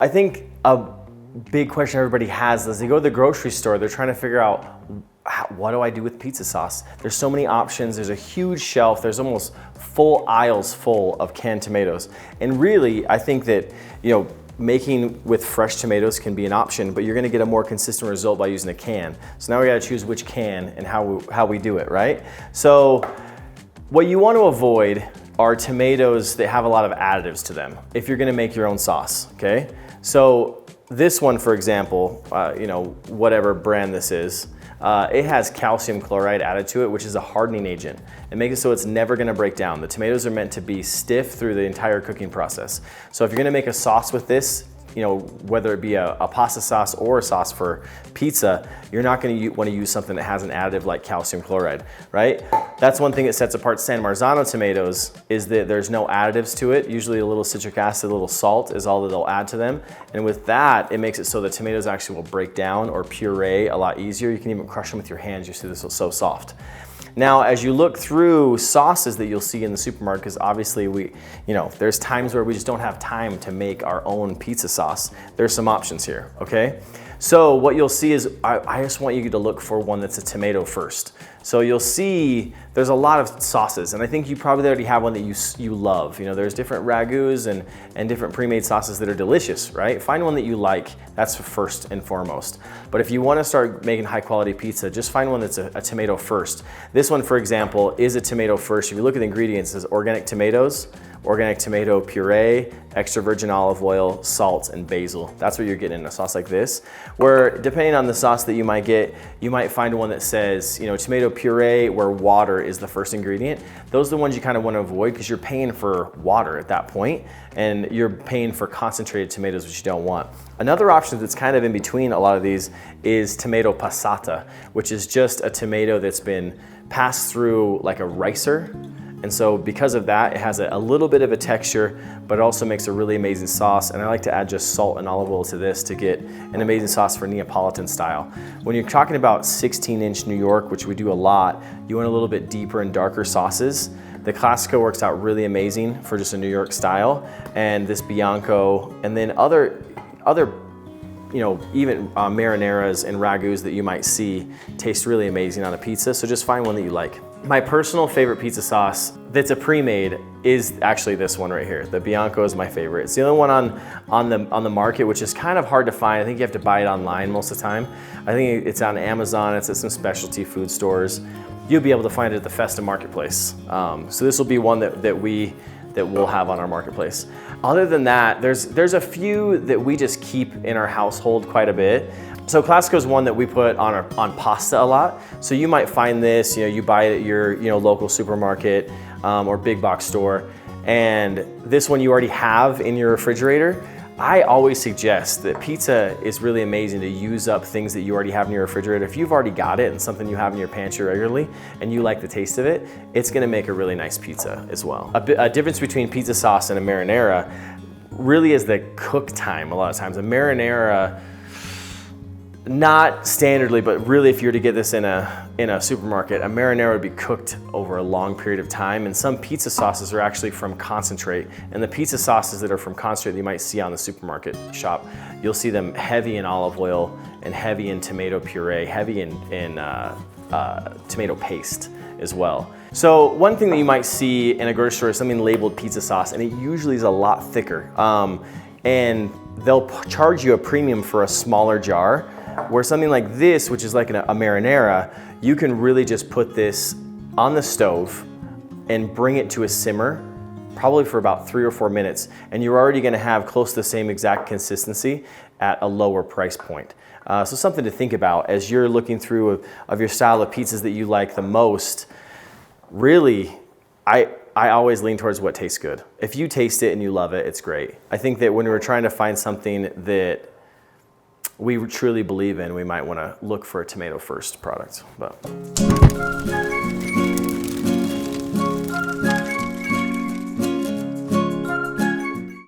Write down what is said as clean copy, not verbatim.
I think a big question everybody has is they go to the grocery store, they're trying to figure out, what do I do with pizza sauce? There's so many options, there's a huge shelf, there's almost full aisles full of canned tomatoes. And really, I think that, making with fresh tomatoes can be an option, but you're gonna get a more consistent result by using a can. So now we gotta choose which can and how we do it, right? So what you want to avoid are tomatoes that have a lot of additives to them if you're gonna make your own sauce, okay? So this one, for example, whatever brand this is, it has calcium chloride added to it, which is a hardening agent. It makes it so it's never gonna break down. The tomatoes are meant to be stiff through the entire cooking process. So if you're gonna make a sauce with this, whether it be a pasta sauce or a sauce for pizza, you're not gonna wanna use something that has an additive like calcium chloride, right? That's one thing that sets apart San Marzano tomatoes is that there's no additives to it. Usually a little citric acid, a little salt is all that they'll add to them. And with that, it makes it so the tomatoes actually will break down or puree a lot easier. You can even crush them with your hands. You see this is so soft. Now, as you look through sauces that you'll see in the supermarket, because obviously there's times where we just don't have time to make our own pizza sauce. There's some options here, okay? So what you'll see is, I just want you to look for one that's a tomato first. So you'll see there's a lot of sauces, and I think you probably already have one that you love. There's different ragouts and different pre-made sauces that are delicious, right? Find one that you like, that's first and foremost. But if you wanna start making high quality pizza, just find one that's a tomato first. This one, for example, is a tomato first. If you look at the ingredients, it says organic tomatoes, organic tomato puree, extra virgin olive oil, salt, and basil. That's what you're getting in a sauce like this. Where depending on the sauce that you might get, you might find one that says, tomato puree where water is the first ingredient. Those are the ones you kind of want to avoid because you're paying for water at that point and you're paying for concentrated tomatoes, which you don't want. Another option that's kind of in between a lot of these is tomato passata, which is just a tomato that's been passed through like a ricer. And so because of that, it has a little bit of a texture, but it also makes a really amazing sauce. And I like to add just salt and olive oil to this to get an amazing sauce for Neapolitan style. When you're talking about 16-inch New York, which we do a lot, you want a little bit deeper and darker sauces. The Classico works out really amazing for just a New York style. And this Bianco, and then other even marinaras and ragouts that you might see taste really amazing on a pizza. So just find one that you like. My personal favorite pizza sauce that's a pre-made is actually this one right here. The Bianco is my favorite. It's the only one on the market, which is kind of hard to find. I think you have to buy it online most of the time. I think it's on Amazon, it's at some specialty food stores. You'll be able to find it at the Festa marketplace. So this will be one that we'll have on our marketplace. Other than that, there's a few that we just keep in our household quite a bit. So Classico is one that we put on pasta a lot. So you might find this, you buy it at your local supermarket or big box store, and this one you already have in your refrigerator. I always suggest that pizza is really amazing to use up things that you already have in your refrigerator. If you've already got it and something you have in your pantry regularly and you like the taste of it, it's gonna make a really nice pizza as well. A difference between pizza sauce and a marinara really is the cook time a lot of times. A marinara, not standardly, but really if you were to get this in a supermarket, a marinara would be cooked over a long period of time, and some pizza sauces are actually from concentrate. And the pizza sauces that are from concentrate that you might see on the supermarket shop, you'll see them heavy in olive oil and heavy in tomato puree, heavy in tomato paste as well. So one thing that you might see in a grocery store is something labeled pizza sauce, and it usually is a lot thicker. And they'll charge you a premium for a smaller jar, where something like this, which is like a marinara, you can really just put this on the stove and bring it to a simmer, probably for about 3 or 4 minutes, and you're already gonna have close to the same exact consistency at a lower price point. So something to think about as you're looking through of your style of pizzas that you like the most. Really, I always lean towards what tastes good. If you taste it and you love it, it's great. I think that when we're trying to find something that we truly believe in, we might want to look for a tomato first product. But